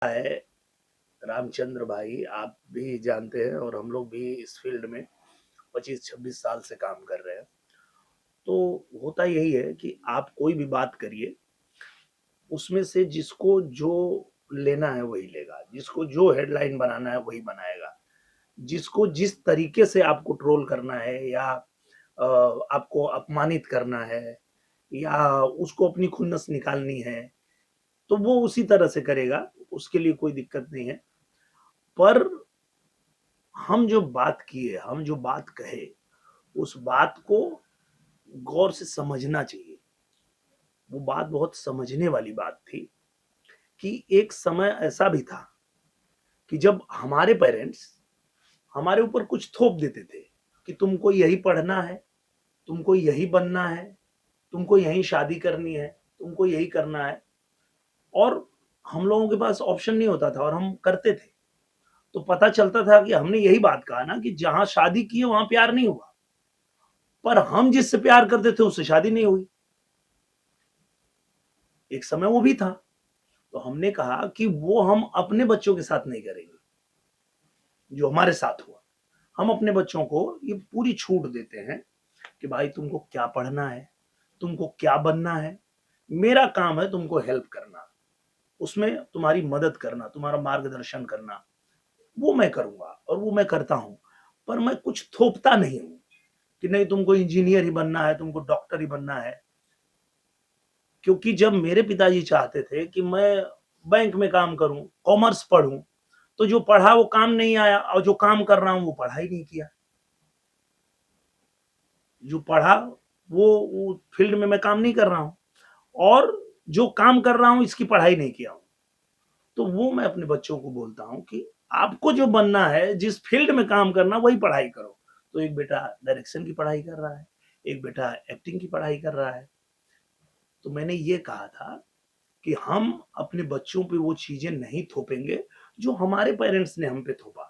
है रामचंद्र भाई, आप भी जानते हैं और हम लोग भी इस फील्ड में 25-26 साल से काम कर रहे हैं। तो होता यही है कि आप कोई भी बात करिए, उसमें से जिसको जो लेना है वही लेगा, जिसको जो हेडलाइन बनाना है वही बनाएगा, जिसको जिस तरीके से आपको ट्रोल करना है या आपको अपमानित करना है या उसको अपनी खुन्नस निकालनी है, तो वो उसी तरह से करेगा, उसके लिए कोई दिक्कत नहीं है। पर हम जो बात किए, हम जो बात कहे, उस बात को गौर से समझना चाहिए। वो बात बहुत समझने वाली बात थी कि एक समय ऐसा भी था कि जब हमारे पेरेंट्स हमारे ऊपर कुछ थोप देते थे कि तुमको यही पढ़ना है, तुमको यही बनना है, तुमको यही शादी करनी है, तुमको यही करना है। और हम लोगों के पास ऑप्शन नहीं होता था और हम करते थे। तो पता चलता था कि हमने यही बात कहा ना कि जहां शादी की है वहां प्यार नहीं हुआ, पर हम जिससे प्यार करते थे उससे शादी नहीं हुई। एक समय वो भी था। तो हमने कहा कि वो हम अपने बच्चों के साथ नहीं करेंगे, जो हमारे साथ हुआ। हम अपने बच्चों को ये पूरी छूट देते हैं कि भाई तुमको क्या पढ़ना है, तुमको क्या बनना है, मेरा काम है तुमको हेल्प करना, उसमें तुम्हारी मदद करना, तुम्हारा मार्गदर्शन करना, वो मैं करूंगा और वो मैं करता हूं। पर मैं कुछ थोपता नहीं हूं कि नहीं तुमको इंजीनियर ही बनना है, तुमको डॉक्टर ही बनना है। क्योंकि जब मेरे पिताजी चाहते थे कि मैं बैंक में काम करूं, कॉमर्स पढ़ूं, तो जो पढ़ा वो काम नहीं आया और जो काम कर रहा हूं वो पढ़ाई नहीं किया। जो पढ़ा वो फील्ड में मैं काम नहीं कर रहा हूं और जो काम कर रहा हूं इसकी पढ़ाई नहीं किया हूं। तो वो मैं अपने बच्चों को बोलता हूं कि आपको जो बनना है, जिस फील्ड में काम करना वही पढ़ाई करो। तो एक बेटा डायरेक्शन की पढ़ाई कर रहा है, एक बेटा एक्टिंग की पढ़ाई कर रहा है। तो मैंने ये कहा था कि हम अपने बच्चों पे वो चीजें नहीं थोपेंगे जो हमारे पेरेंट्स ने हम पे थोपा।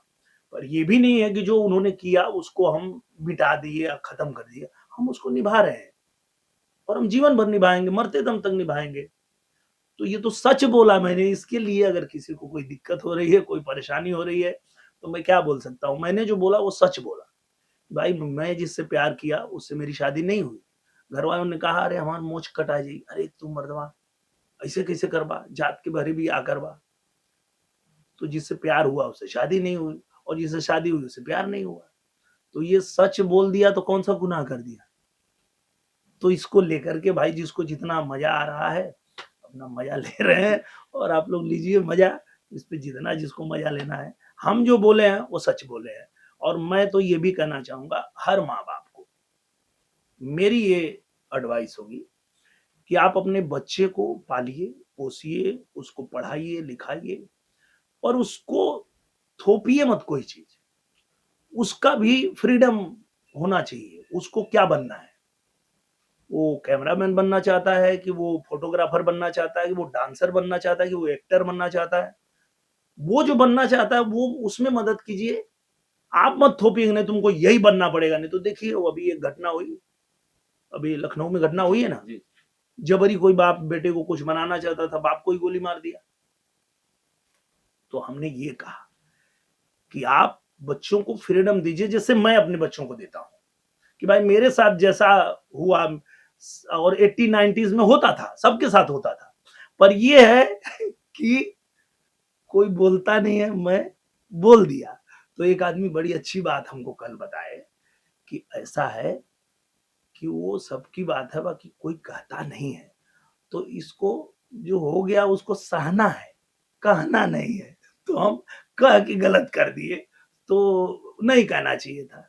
पर ये भी नहीं है कि जो उन्होंने किया उसको हम मिटा दिए या खत्म कर दिए। हम उसको निभा रहे हैं और हम जीवन भर निभाएंगे, मरते दम तक निभाएंगे। तो ये तो सच बोला मैंने। इसके लिए अगर किसी को कोई दिक्कत हो रही है, कोई परेशानी हो रही है, तो मैं क्या बोल सकता हूँ। मैंने जो बोला वो सच बोला। भाई मैं जिससे प्यार किया उससे मेरी शादी नहीं हुई। घर वालों ने कहा अरे हमार मोच कटा जाई, अरे तू मर्दवा ऐसे कैसे करबा, जात के भरे भी आ करबा। तो जिससे प्यार हुआ उससे शादी नहीं हुई और जिससे शादी हुई उससे प्यार नहीं हुआ। तो ये सच बोल दिया तो कौन सा गुनाह कर दिया। तो इसको लेकर के भाई जिसको जितना मजा आ रहा है अपना मजा ले रहे हैं और आप लोग लीजिए मजा। इस पे जितना जिसको मजा लेना है। हम जो बोले हैं वो सच बोले हैं। और मैं तो ये भी कहना चाहूंगा हर माँ बाप को, मेरी ये एडवाइस होगी कि आप अपने बच्चे को पालिए, पोसिए, उसको पढ़ाइए लिखाइए और उसको थोपिए मत कोई चीज। उसका भी फ्रीडम होना चाहिए, उसको क्या बनना है। वो कैमरामैन बनना चाहता है कि वो फोटोग्राफर बनना चाहता है कि वो डांसर बनना चाहता है कि वो एक्टर बनना चाहता है। वो जो बनना चाहता है वो उसमें मदद कीजिए। आप मत थोपिए नहीं तुमको यही बनना पड़ेगा। नहीं तो देखिए वो अभी एक घटना हुई, अभी लखनऊ में घटना हुई है ना। जबरी कोई बाप बेटे को कुछ बनाना चाहता था, बाप को ही गोली मार दिया। तो हमने ये कहा कि आप बच्चों को फ्रीडम दीजिए जैसे मैं अपने बच्चों को देता हूं। कि भाई मेरे साथ जैसा हुआ और 80-90s में होता था, सबके साथ होता था। पर ये है कि कोई बोलता नहीं है, मैं बोल दिया। तो एक आदमी बड़ी अच्छी बात हमको कल बताए कि ऐसा है कि वो सबकी बात है, बाकी कोई कहता नहीं है। तो इसको जो हो गया उसको सहना है, कहना नहीं है। तो हम कह के गलत कर दिए। तो नहीं कहना चाहिए था।